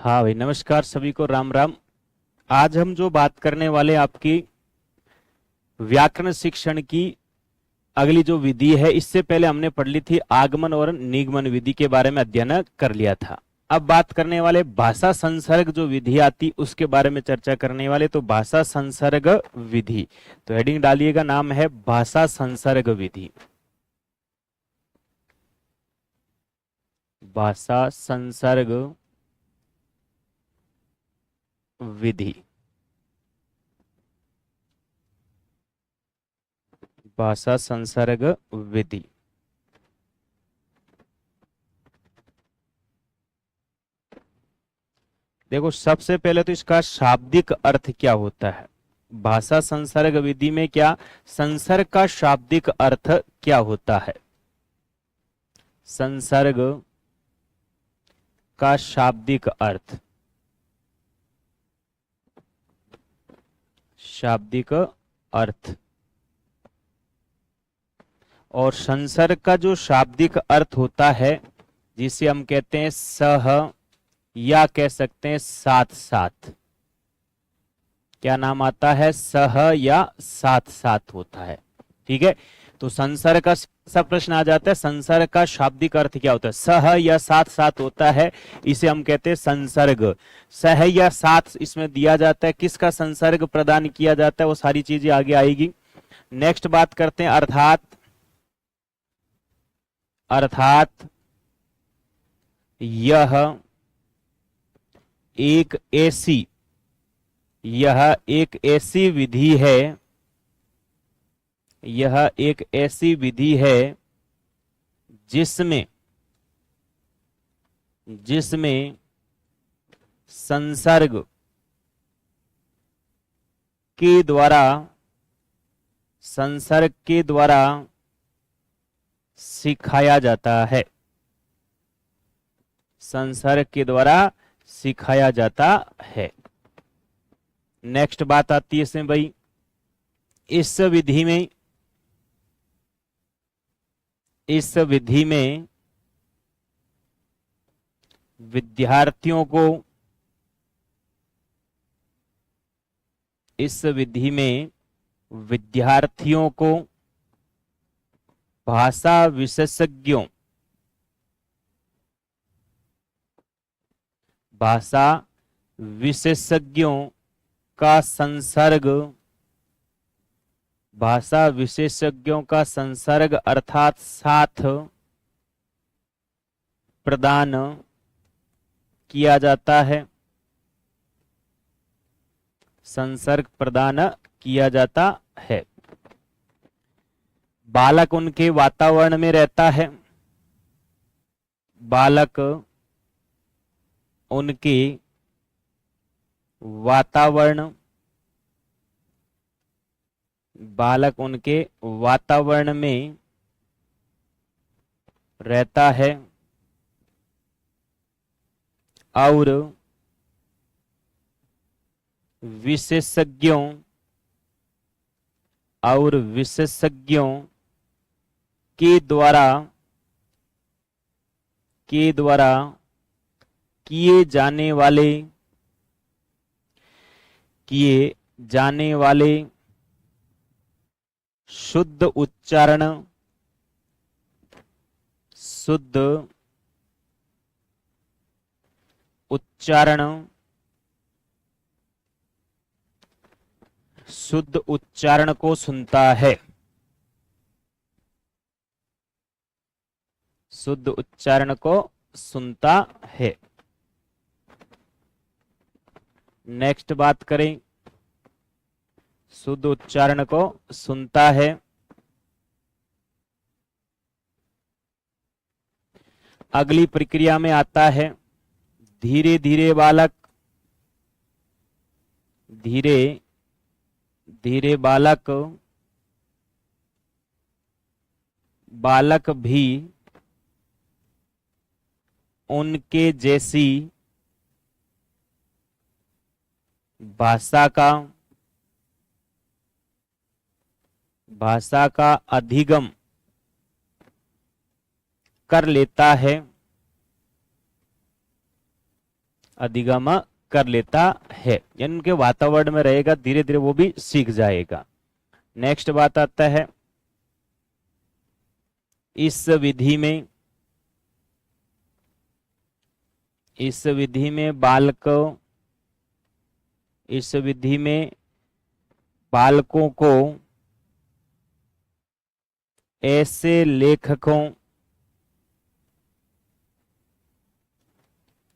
हाँ भाई, नमस्कार सभी को, राम राम। आज हम जो बात करने वाले आपकी व्याकरण शिक्षण की अगली जो विधि है, इससे पहले हमने पढ़ ली थी आगमन और निगमन विधि के बारे में अध्ययन कर लिया था। अब बात करने वाले भाषा संसर्ग जो विधि आती उसके बारे में चर्चा करने वाले। तो भाषा संसर्ग विधि, तो हेडिंग डालिएगा, नाम है भाषा संसर्ग विधि। भाषा संसर्ग विधि, भाषा संसर्ग विधि। देखो, सबसे पहले तो इसका शाब्दिक अर्थ क्या होता है। भाषा संसर्ग विधि में क्या संसर्ग का शाब्दिक अर्थ क्या होता है। संसर्ग का शाब्दिक अर्थ, शाब्दिक अर्थ। और संसर्ग का जो शाब्दिक अर्थ होता है, जिसे हम कहते हैं सह, या कह सकते हैं साथ साथ। क्या नाम आता है? सह या साथ साथ होता है। ठीक है, तो संसर्ग का सब प्रश्न आ जाता है, संसर्ग का शाब्दिक अर्थ क्या होता है? सह या साथ साथ होता है, इसे हम कहते हैं संसर्ग। सह या साथ इसमें दिया जाता है, किसका संसर्ग प्रदान किया जाता है, वो सारी चीजें आगे आएगी। नेक्स्ट बात करते हैं अर्थात। अर्थात यह एक ऐसी, यह एक ऐसी विधि है, यह एक ऐसी विधि है जिसमें जिसमें संसर्ग के द्वारा, संसर्ग के द्वारा सिखाया जाता है, संसर्ग के द्वारा सिखाया जाता है। नेक्स्ट बात आती है इसमें भाई, इस विधि में, इस विधि में विद्यार्थियों को, इस विधि में विद्यार्थियों को भाषा विशेषज्ञों, भाषा विशेषज्ञों का संसर्ग, भाषा विशेषज्ञों का संसर्ग अर्थात साथ प्रदान किया जाता है, संसर्ग प्रदान किया जाता है। बालक उनके वातावरण में रहता है, बालक उनके वातावरण, बालक उनके वातावरण में रहता है और विशेषज्ञों, और विशेषज्ञों के द्वारा, के द्वारा किए जाने वाले, किए जाने वाले शुद्ध उच्चारण, शुद्ध उच्चारण, शुद्ध उच्चारण को सुनता है, शुद्ध उच्चारण को सुनता है। नेक्स्ट बात करें, शुद्ध उच्चारण को सुनता है। अगली प्रक्रिया में आता है, धीरे धीरे बालक, धीरे धीरे बालक, बालक भी उनके जैसी भाषा का, भाषा का अधिगम कर लेता है, अधिगम कर लेता है, यानी उनके वातावरण में रहेगा, धीरे धीरे वो भी सीख जाएगा। नेक्स्ट बात आता है, इस विधि में बालकों को ऐसे लेखकों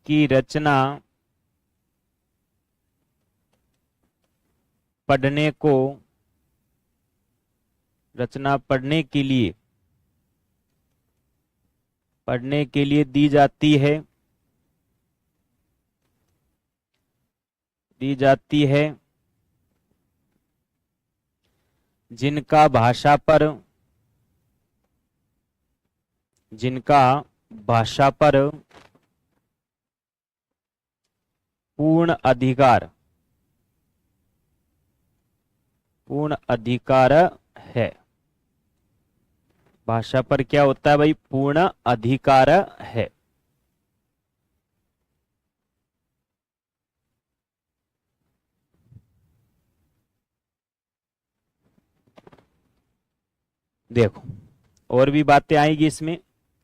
की रचना पढ़ने के लिए दी जाती है, जिनका भाषा पर पूर्ण अधिकार है। भाषा पर क्या होता है भाई? पूर्ण अधिकार है। देखो और भी बातें आएगी इसमें।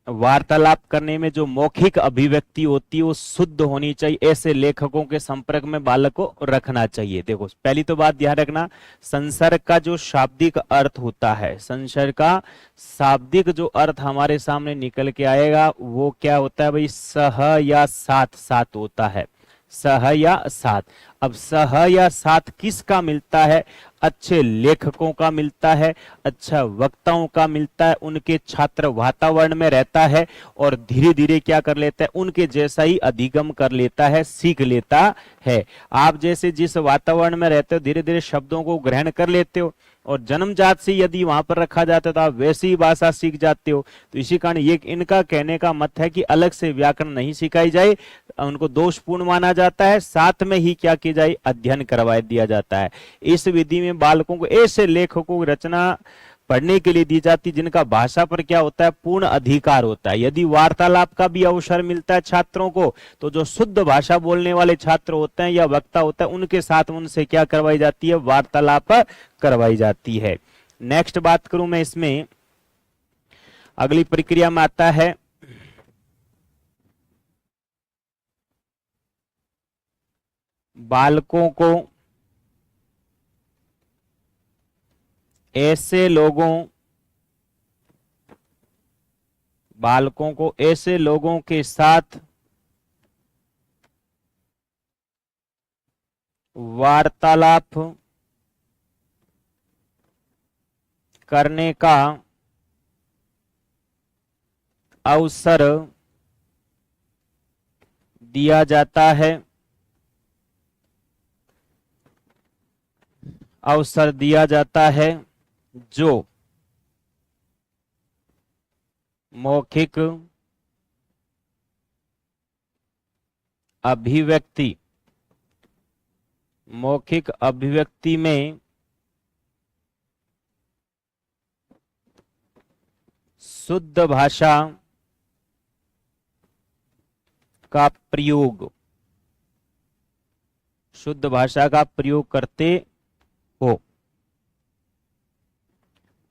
वार्तालाप करने में जो मौखिक अभिव्यक्ति होती है वो शुद्ध होनी चाहिए, ऐसे लेखकों के संपर्क में बालक को रखना चाहिए। देखो पहली तो बात ध्यान रखना, संसर्ग का जो शाब्दिक अर्थ होता है, संसर्ग का शाब्दिक जो अर्थ हमारे सामने निकल के आएगा वो क्या होता है भाई? सह या साथ साथ होता है, सह या साथ। अब सह या साथ किसका मिलता है? अच्छे लेखकों का मिलता है, अच्छा वक्ताओं का मिलता है, उनके छात्र वातावरण में रहता है और धीरे धीरे क्या कर लेता है? उनके जैसा ही अधिगम कर लेता है, सीख लेता है। आप जैसे जिस वातावरण में रहते हो धीरे धीरे शब्दों को ग्रहण कर लेते हो और जन्मजात से यदि वहां पर रखा जाता है तो आप वैसी ही भाषा सीख जाते हो। तो इसी कारण ये इनका कहने का मत है कि अलग से व्याकरण नहीं सिखाई जाए, उनको दोषपूर्ण माना जाता है, साथ में ही क्या किया जाए? अध्ययन करवा दिया जाता है। इस विधि में बालकों को ऐसे लेखकों की रचना पढ़ने के लिए दी जाती जिनका भाषा पर क्या होता है? पूर्ण अधिकार होता है। यदि वार्तालाप का भी अवसर मिलता है छात्रों को तो जो शुद्ध भाषा बोलने वाले छात्र होते हैं या वक्ता होता है उनके साथ उनसे क्या करवाई जाती है? वार्तालाप करवाई जाती है। नेक्स्ट बात करूं मैं इसमें, अगली प्रक्रिया में आता है बालकों को ऐसे लोगों के साथ वार्तालाप करने का अवसर दिया जाता है, जो मौखिक अभिव्यक्ति में शुद्ध भाषा का प्रयोग करते हो।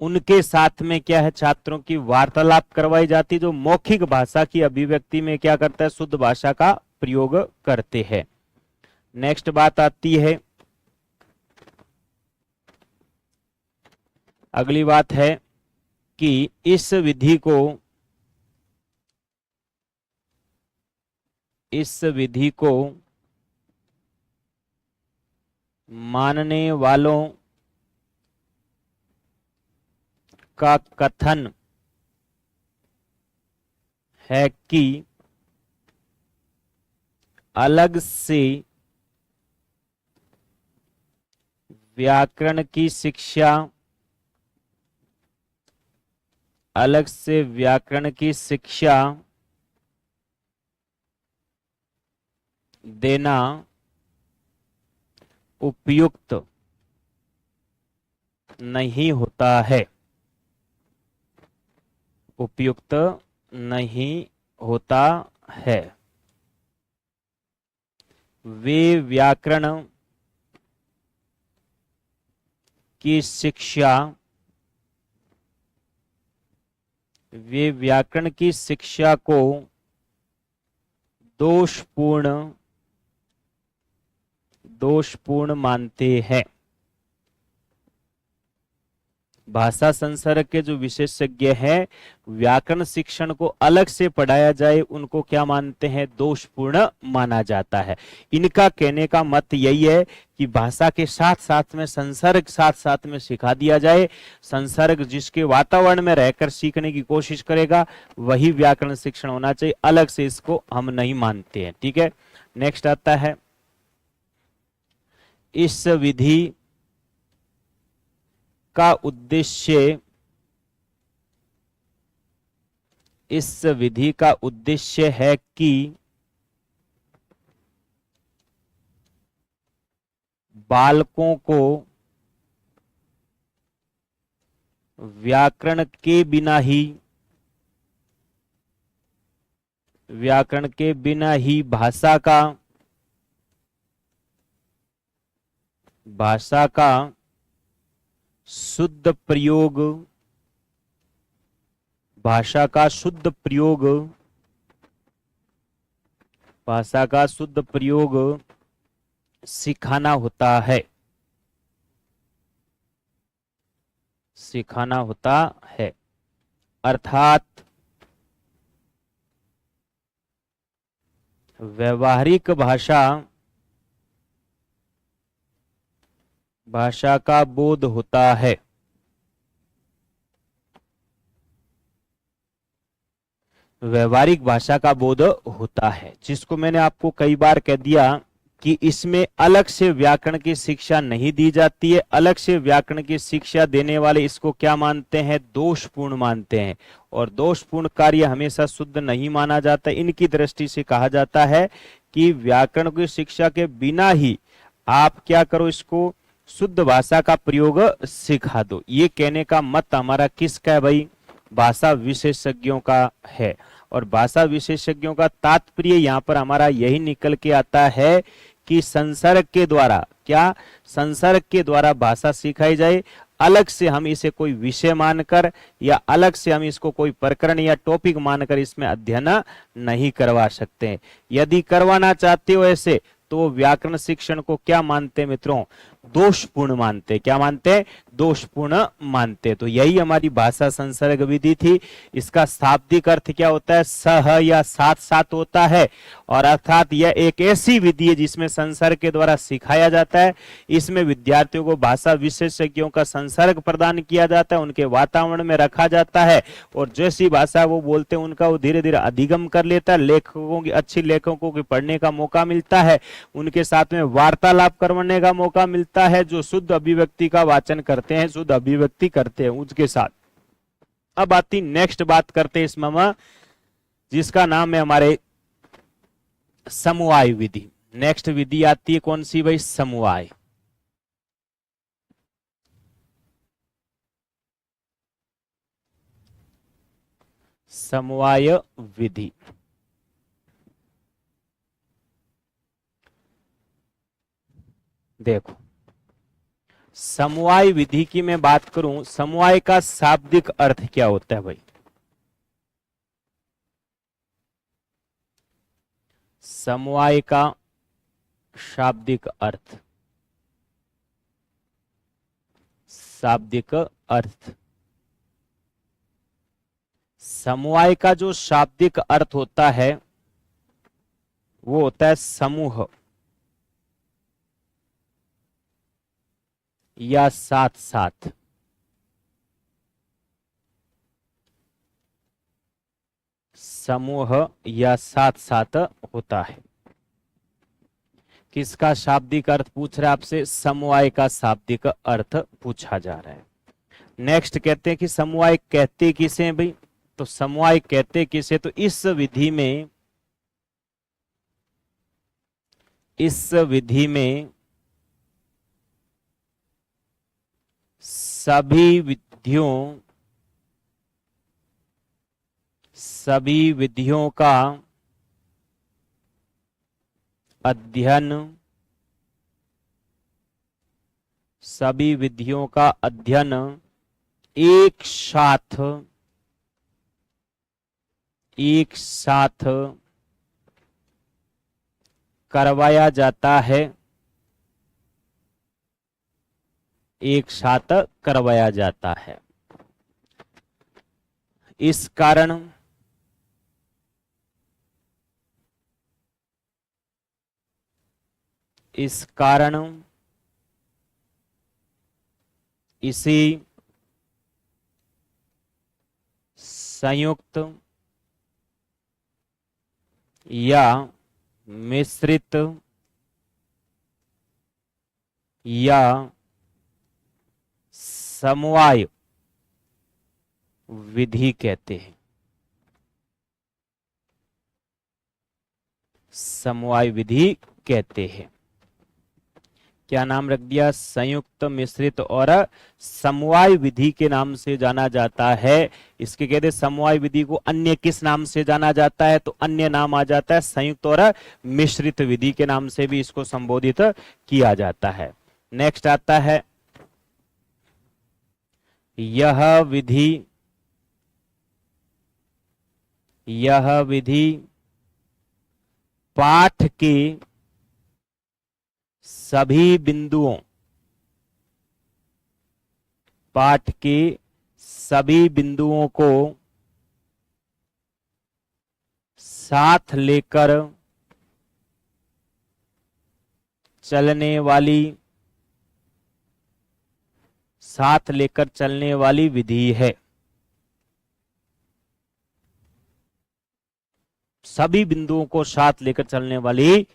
उनके साथ में क्या है? छात्रों की वार्तालाप करवाई जाती जो मौखिक भाषा की अभिव्यक्ति में क्या करता है? शुद्ध भाषा का प्रयोग करते हैं। नेक्स्ट बात आती है, अगली बात है कि इस विधि को मानने वालों का कथन है कि अलग से व्याकरण की शिक्षा देना उपयुक्त नहीं होता है। वे व्याकरण की शिक्षा वे व्याकरण की शिक्षा को दोषपूर्ण मानते हैं। भाषा संसर्ग के जो विशेषज्ञ हैं, व्याकरण शिक्षण को अलग से पढ़ाया जाए उनको क्या मानते हैं? दोषपूर्ण माना जाता है। इनका कहने का मत यही है कि भाषा के साथ साथ में संसर्ग साथ साथ में सिखा दिया जाए। संसर्ग जिसके वातावरण में रहकर सीखने की कोशिश करेगा वही व्याकरण शिक्षण होना चाहिए, अलग से इसको हम नहीं मानते हैं। ठीक है, नेक्स्ट आता है, इस विधि का उद्देश्य है कि बालकों को व्याकरण के बिना ही भाषा का शुद्ध प्रयोग सिखाना होता है। अर्थात व्यवहारिक भाषा का बोध होता है। व्यवहारिक भाषा का बोध होता है, जिसको मैंने आपको कई बार कह दिया कि इसमें अलग से व्याकरण की शिक्षा नहीं दी जाती है। अलग से व्याकरण की शिक्षा देने वाले इसको क्या मानते हैं? दोषपूर्ण मानते हैं। और दोषपूर्ण कार्य हमेशा शुद्ध नहीं माना जाता। इनकी दृष्टि से कहा जाता है कि व्याकरण की शिक्षा के बिना ही आप क्या करो, इसको शुद्ध भाषा का प्रयोग सिखा दो। ये कहने का मत हमारा किसका है भाई? भाषा विशेषज्ञों का है। और भाषा विशेषज्ञों का तात्पर्य यहाँ पर हमारा यही निकल के आता है कि संसर्ग के द्वारा भाषा सिखाई जाए। अलग से हम इसे कोई विषय मानकर या अलग से हम इसको कोई प्रकरण या टॉपिक मानकर इसमें अध्ययन नहीं करवा सकते। यदि करवाना चाहते हो ऐसे, तो व्याकरण शिक्षण को क्या मानते मित्रों? दोषपूर्ण मानते। क्या मानते? दोषपूर्ण मानते। तो यही हमारी भाषा संसर्ग विधि थी। इसका शाब्दिक अर्थ क्या होता है? सह या साथ साथ होता है। और अर्थात यह एक ऐसी विधि है जिसमें संसर्ग के द्वारा सिखाया जाता है। इसमें विद्यार्थियों को भाषा विशेषज्ञों का संसर्ग प्रदान किया जाता है, उनके वातावरण में रखा जाता है और जैसी भाषा वो बोलते हैं उनका वो धीरे धीरे अधिगम कर लेता है। अच्छे लेखकों को पढ़ने का मौका मिलता है, उनके साथ में वार्तालाप करने का मौका मिलता है, जो शुद्ध अभिव्यक्ति का वाचन करते हैं, शुद्ध अभिव्यक्ति करते हैं उसके साथ। अब आती नेक्स्ट बात करते हैं इसमें, जिसका नाम है हमारे समवाय विधि। नेक्स्ट विधि आती है कौन सी भाई? समवाय। समवाय विधि। देखो, समवाय विधि की मैं बात करूं, समवाय का शाब्दिक अर्थ क्या होता है भाई? समवाय का शाब्दिक अर्थ, समवाय का जो शाब्दिक अर्थ होता है वो होता है समूह या साथ साथ। समूह या साथ साथ होता है। किसका शाब्दिक अर्थ पूछ रहा है आपसे? समवाय का शाब्दिक अर्थ पूछा जा रहा है। नेक्स्ट कहते हैं कि समवाय कहते किसे हैं भाई? तो समवाय कहते किसे? तो इस विधि में सभी विधियों का अध्ययन, सभी विधियों का अध्ययन एक साथ करवाया जाता है, एक साथ करवाया जाता है। इस कारण इसी संयुक्त या मिश्रित या समवाय विधि कहते हैं। समवाय विधि कहते हैं। क्या नाम रख दिया? संयुक्त, मिश्रित और समवाय विधि के नाम से जाना जाता है। इसके कहते समवाय विधि को अन्य किस नाम से जाना जाता है? तो अन्य नाम आ जाता है संयुक्त और मिश्रित विधि के नाम से भी इसको संबोधित किया जाता है। नेक्स्ट आता है यह विधि पाठ के सभी बिंदुओं को साथ लेकर चलने वाली विधि है। सभी बिंदुओं को साथ लेकर चलने वाली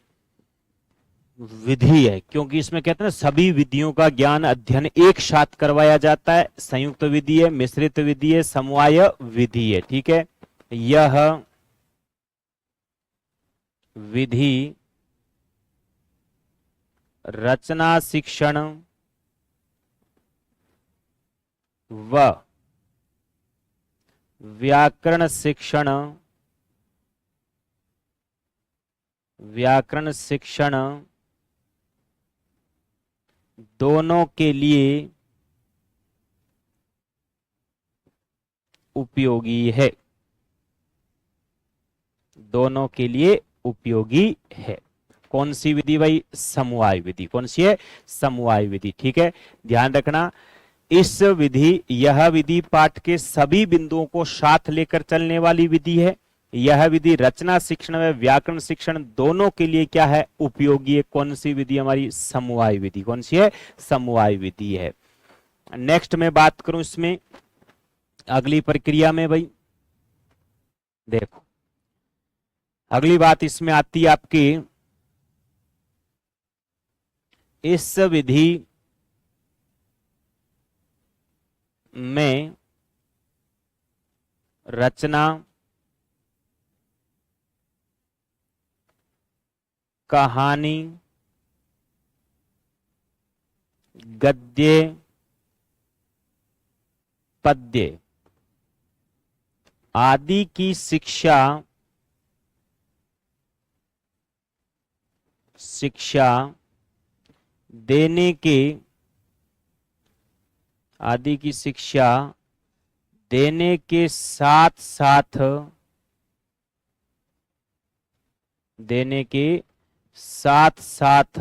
विधि है, क्योंकि इसमें कहते हैं सभी विधियों का ज्ञान अध्ययन एक साथ करवाया जाता है। संयुक्त विधि है, मिश्रित विधि है, समवाय विधि है। ठीक है, यह विधि रचना शिक्षण व व्याकरण शिक्षण दोनों के लिए उपयोगी है। दोनों के लिए उपयोगी है। कौन सी विधि भाई? समवाय विधि। कौन सी है? समवाय विधि। ठीक है, ध्यान रखना, यह विधि पाठ के सभी बिंदुओं को साथ लेकर चलने वाली विधि है। यह विधि रचना शिक्षण व व्याकरण शिक्षण दोनों के लिए क्या है? उपयोगी है। कौन सी विधि? हमारी समवाय विधि। कौन सी है? समवाय विधि है। नेक्स्ट मैं बात करूं इसमें अगली प्रक्रिया में भाई, देखो अगली बात इसमें आती है आपकी, इस विधि में रचना, कहानी, गद्य, पद्य आदि की शिक्षा देने के साथ साथ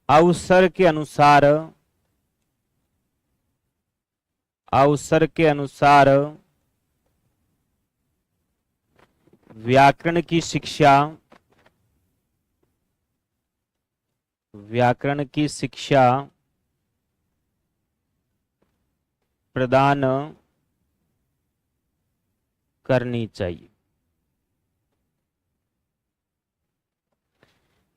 अवसर के अनुसार व्याकरण की शिक्षा प्रदान करनी चाहिए।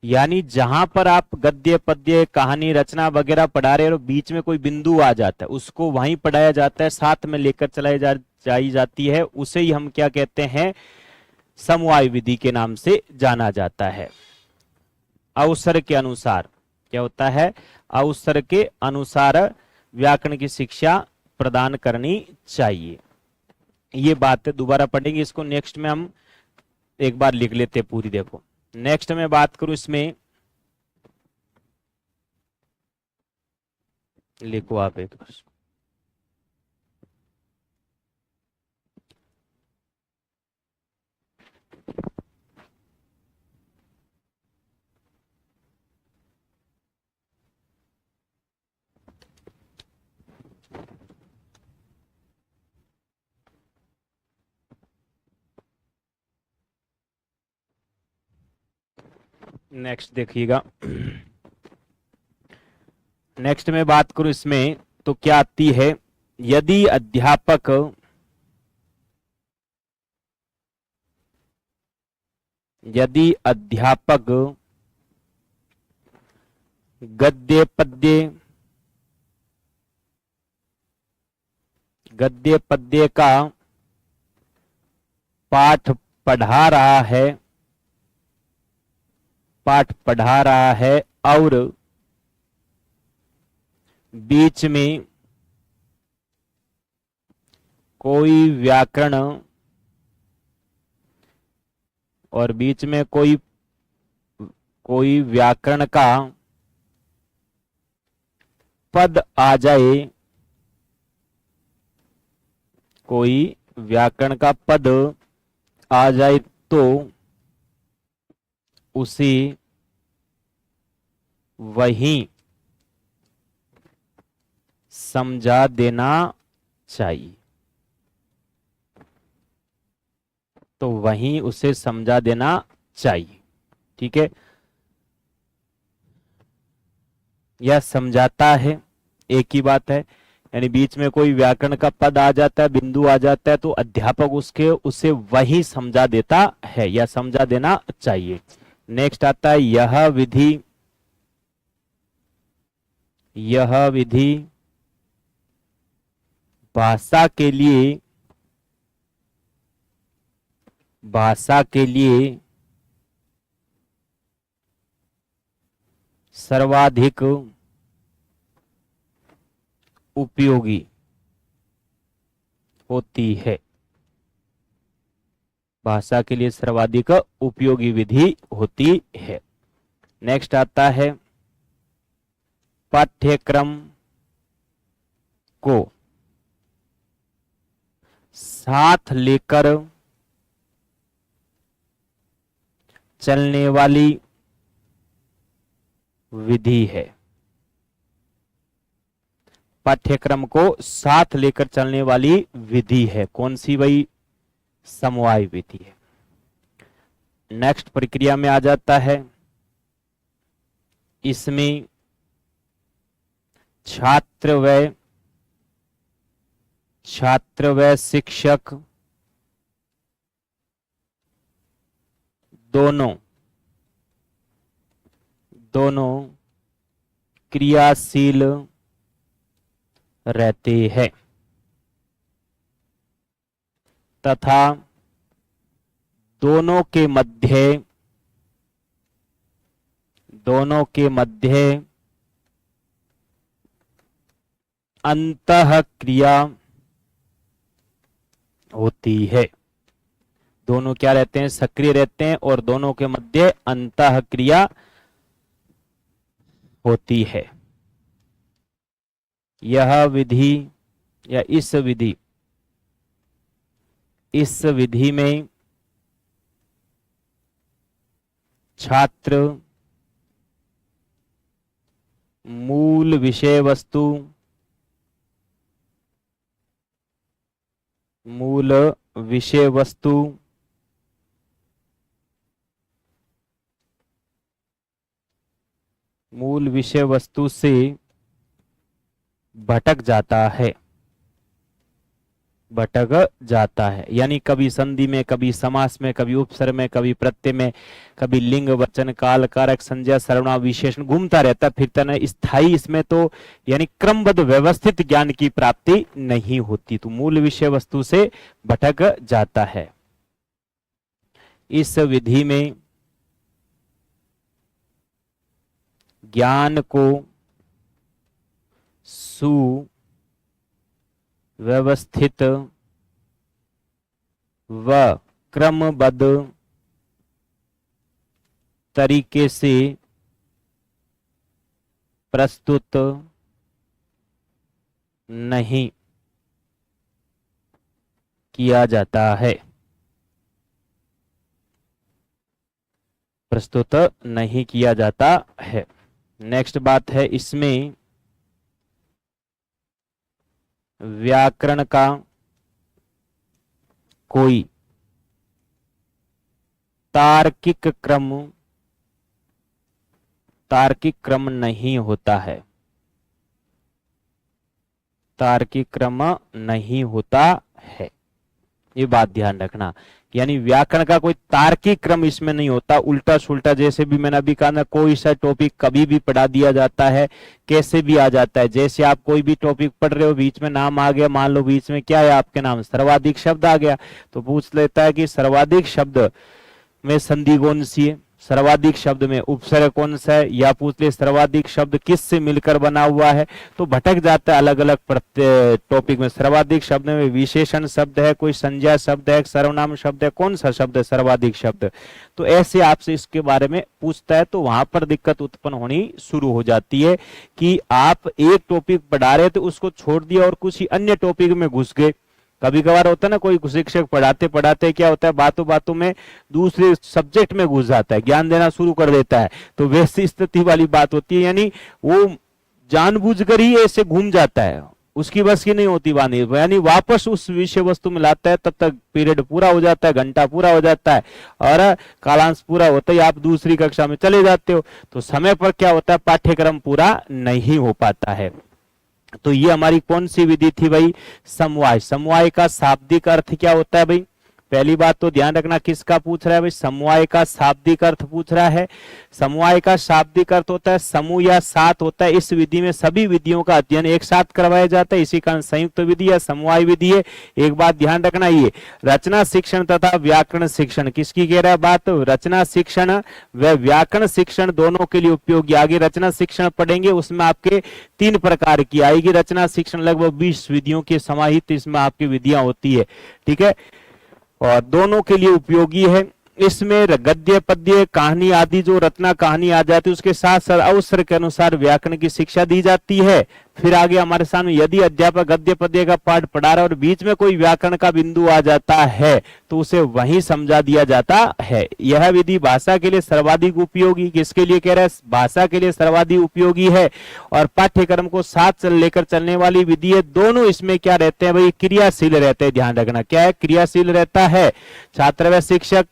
यानी जहां पर आप गद्य, पद्य, कहानी, रचना वगैरह पढ़ा रहे हो, बीच में कोई बिंदु आ जाता है, उसको वहीं पढ़ाया जाता है, साथ में लेकर चलाई जाती है, उसे ही हम क्या कहते हैं? समवाय विधि के नाम से जाना जाता है। अवसर के अनुसार क्या होता है? अवसर के अनुसार व्याकरण की शिक्षा प्रदान करनी चाहिए। ये बात दोबारा पढ़ेंगे, इसको नेक्स्ट में हम एक बार लिख लेते हैं पूरी। देखो नेक्स्ट में बात करूं, इसमें लिखो आप एक बार। नेक्स्ट देखिएगा, नेक्स्ट में बात करूं इसमें तो क्या आती है, यदि अध्यापक गद्य पद्य का पाठ पढ़ा रहा है और बीच में कोई व्याकरण का पद आ जाए, कोई व्याकरण का पद आ जाए तो उसे वहीं समझा देना चाहिए, तो वहीं उसे समझा देना चाहिए। ठीक है, यह समझाता है, एक ही बात है, यानी बीच में कोई व्याकरण का पद आ जाता है, बिंदु आ जाता है, तो अध्यापक उसे वही समझा देता है या समझा देना चाहिए। नेक्स्ट आता है यह विधि भाषा के लिए सर्वाधिक उपयोगी होती है, भाषा के लिए सर्वाधिक उपयोगी विधि होती है। नेक्स्ट आता है पाठ्यक्रम को साथ लेकर चलने वाली विधि है, पाठ्यक्रम को साथ लेकर चलने वाली विधि है, कौन सी? वही समवाय विधि है। नेक्स्ट प्रक्रिया में आ जाता है, इसमें छात्र व शिक्षक दोनों क्रियाशील रहते हैं तथा दोनों के मध्य अंतःक्रिया होती है। दोनों क्या रहते हैं? सक्रिय रहते हैं और दोनों के मध्य अंतःक्रिया होती है। यह विधि या इस विधि में छात्र मूल विषय वस्तु से भटक जाता है, यानी कभी संधि में, कभी समास में, कभी उपसर्ग में, कभी प्रत्यय में, कभी लिंग, वचन, काल, कारक, संज्ञा, सर्वनाम, विशेषण घूमता रहता, फिरता नहीं, स्थायी इसमें तो यानी क्रमबद्ध व्यवस्थित ज्ञान की प्राप्ति नहीं होती, तो मूल विषय वस्तु से भटक जाता है। इस विधि में ज्ञान को सुव्यवस्थित व क्रमबद्ध तरीके से प्रस्तुत नहीं किया जाता है, प्रस्तुत नहीं किया जाता है। नेक्स्ट बात है, इसमें व्याकरण का कोई तार्किक क्रम नहीं होता है, तार्किक क्रम नहीं होता है, ये बात ध्यान रखना। यानी व्याकरण का कोई तार्किक क्रम इसमें नहीं होता, उल्टा सुल्टा, जैसे भी मैंने अभी कहा ना, कोई सा टॉपिक कभी भी पढ़ा दिया जाता है, कैसे भी आ जाता है। जैसे आप कोई भी टॉपिक पढ़ रहे हो, बीच में नाम आ गया, मान लो बीच में क्या है आपके नाम, सर्वाधिक शब्द आ गया, तो पूछ लेता है कि सर्वाधिक शब्द में संधि कौन सी है, सर्वाधिक शब्द में उपसर्ग कौन सा है, या पूछ ले सर्वाधिक शब्द किस से मिलकर बना हुआ है, तो भटक जाता है अलग अलग टॉपिक में। सर्वाधिक शब्द में विशेषण शब्द है, कोई संज्ञा शब्द है, सर्वनाम शब्द है, कौन सा शब्द है सर्वाधिक शब्द, तो ऐसे आपसे इसके बारे में पूछता है, तो वहां पर दिक्कत उत्पन्न होनी शुरू हो जाती है कि आप एक टॉपिक पढ़ा रहे थे, उसको छोड़ दिया और कुछ ही अन्य टॉपिक में घुस गए। कभी कभार होता है ना, कोई शिक्षक पढ़ाते पढ़ाते क्या होता है, बातों बातों में दूसरे सब्जेक्ट में घुस जाता है, ज्ञान देना शुरू कर देता है, तो वैसी स्थिति वाली बात होती है। यानी वो जानबूझकर ही ऐसे घूम जाता है, उसकी बस की नहीं होती वाणी, यानी वापस उस विषय वस्तु में लाता है, तब तक पीरियड पूरा हो जाता है, घंटा पूरा हो जाता है, और कालांश पूरा होता है, आप दूसरी कक्षा में चले जाते हो, तो समय पर क्या होता है, पाठ्यक्रम पूरा नहीं हो पाता है। तो ये हमारी कौन सी विधि थी भाई, समवाय। समवाय का शाब्दिक अर्थ क्या होता है भाई, पहली बात तो ध्यान रखना, किसका पूछ रहा है भाई, समवाय का शाब्दिक अर्थ पूछ रहा है। समवाय का शाब्दिक अर्थ होता है समूह या साथ होता है। इस विधि में सभी विधियों का अध्ययन एक साथ करवाया जाता है, इसी कारण संयुक्त विधि या समवाय विधि है। एक बात ध्यान रखना, ये रचना शिक्षण तथा व्याकरण शिक्षण, किसकी कह रहा है बात, रचना शिक्षण व व्याकरण शिक्षण दोनों के लिए उपयोगी। आगे रचना शिक्षण पढ़ेंगे, उसमें आपके 3 प्रकार की आएगी रचना शिक्षण, लगभग 20 विधियों के समाहित इसमें आपकी विधियां होती है, ठीक है, और दोनों के लिए उपयोगी है। इसमें गद्य पद्य कहानी आदि जो रचना कहानी आ जाती है, उसके साथ साथ अवसर के अनुसार व्याकरण की शिक्षा दी जाती है। फिर आगे हमारे सामने यदि अध्यापक गद्य पद्य का पाठ पढ़ा रहा है और बीच में कोई व्याकरण का बिंदु आ जाता है, तो उसे वहीं समझा दिया जाता है। यह विधि भाषा के लिए सर्वाधिक उपयोगी, किसके लिए कह रहा है, भाषा के लिए सर्वाधिक उपयोगी है, और पाठ्यक्रम को साथ लेकर चलने वाली विधि है। दोनों इसमें क्या रहते हैं भाई, क्रियाशील रहते हैं, ध्यान रखना, क्या है, क्रियाशील रहता है छात्र व शिक्षक।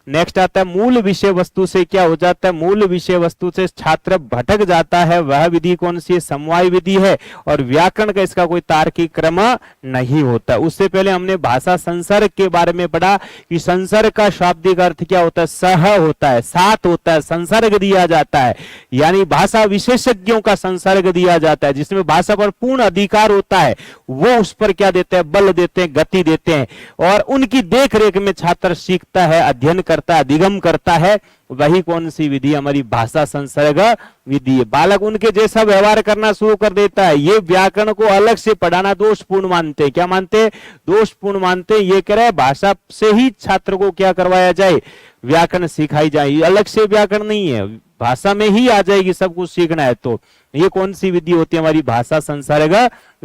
नेक्स्ट आता है मूल विषय वस्तु से क्या हो जाता है, मूल विषय वस्तु से छात्र भटक जाता है, वह विधि कौन सी है, समवाय विधि है, और व्याकरण का इसका कोई तार्किक क्रम नहीं होता। उससे पहले हमने भाषा संसर्ग के बारे में पढ़ा कि संसर्ग का शाब्दिक अर्थ क्या होता है, सह होता है, साथ होता है, संसर्ग दिया जाता है, यानी भाषा विशेषज्ञों का संसर्ग दिया जाता है, जिसमें भाषा पर पूर्ण अधिकार होता है, वो उस पर क्या देते हैं, बल देते हैं, गति देते हैं, और उनकी देख रेख में छात्र सीखता है, अध्ययन करता है, अधिगम करता है। वही कौन सी विधि, हमारी भाषा संसर्ग विधि है। बालक उनके जैसा व्यवहार करना शुरू कर देता है। ये व्याकरण को अलग से पढ़ाना दोषपूर्ण मानते हैं, क्या मानते हैं, दोषपूर्ण मानते हैं। ये कह रहे हैं भाषा से ही छात्र को क्या करवाया जाए, व्याकरण सिखाई जाए, अलग से व्याकरण नहीं है, भाषा में ही आ जाएगी, सब कुछ सीखना है। तो ये कौन सी विधि होती है, हमारी भाषा संसर्ग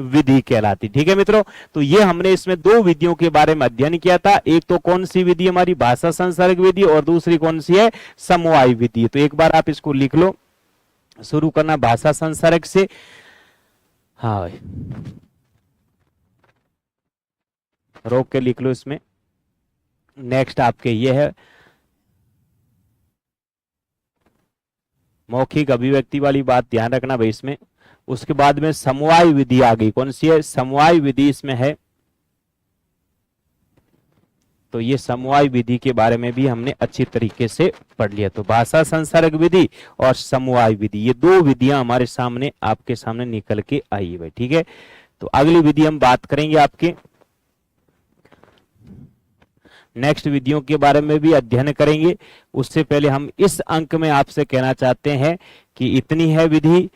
विधि कहलाती, ठीक है मित्रों। तो ये हमने इसमें 2 विधियों के बारे में अध्ययन किया था, एक तो कौन सी विधि हमारी भाषा संसर्ग विधि, और दूसरी कौन सी है, समवाय विधि। तो एक बार आप इसको लिख लो, शुरू करना भाषा संसर्ग से। हाँ भाई, रोक के लिख लो इसमें। नेक्स्ट आपके ये है मौखिक अभिव्यक्ति वाली बात, ध्यान रखना भाई इसमें। उसके बाद में समवाय विधि आ गई, कौन सी है, समवाय विधि इसमें है। तो ये समवाय विधि के बारे में भी हमने अच्छी तरीके से पढ़ लिया। तो भाषा संसर्ग विधि और समवाय विधि, ये 2 विधियां हमारे सामने, आपके सामने निकल के आई है भाई, ठीक है। तो अगली विधि हम बात करेंगे आपके, नेक्स्ट विधियों के बारे में भी अध्ययन करेंगे। उससे पहले हम इस अंक में आपसे कहना चाहते हैं कि इतनी है विधि,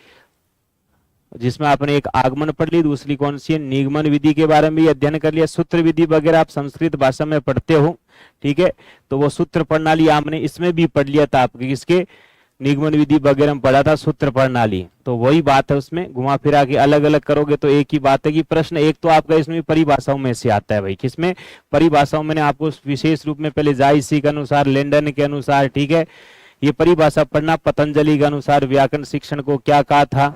जिसमें आपने एक आगमन पढ़ ली, दूसरी कौन सी है, निगमन विधि के बारे में भी अध्ययन कर लिया। सूत्र विधि वगैरह आप संस्कृत भाषा में पढ़ते हो, ठीक है, तो वो सूत्र प्रणाली आपने इसमें भी पढ़ लिया था, आपके किसके, निगमन विधि वगैरह में पढ़ा था सूत्र प्रणाली। तो वही बात है, उसमें घुमा फिरा के अलग अलग करोगे तो एक ही बात है कि प्रश्न एक तो आपका इसमें परिभाषाओं में से आता है भाई, किसमें, परिभाषाओं में। आपको विशेष रूप में पहले जायसी के अनुसार, लेंडन के अनुसार, ठीक है, ये परिभाषा पढ़ना। पतंजलि के अनुसार व्याकरण शिक्षण को क्या कहा था,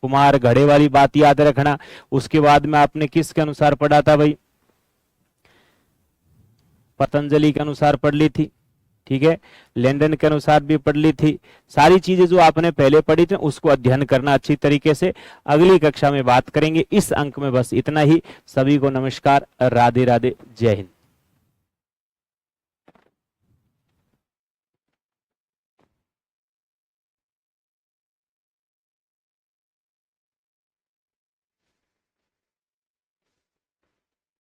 कुमार घड़े वाली बात याद रखना। उसके बाद में आपने किसके अनुसार पढ़ा था भाई, पतंजलि के अनुसार पढ़ ली थी, ठीक है, लेंडन के अनुसार भी पढ़ ली थी। सारी चीजें जो आपने पहले पढ़ी थी उसको अध्ययन करना अच्छी तरीके से। अगली कक्षा में बात करेंगे। इस अंक में बस इतना ही। सभी को नमस्कार, राधे राधे, जय हिंद।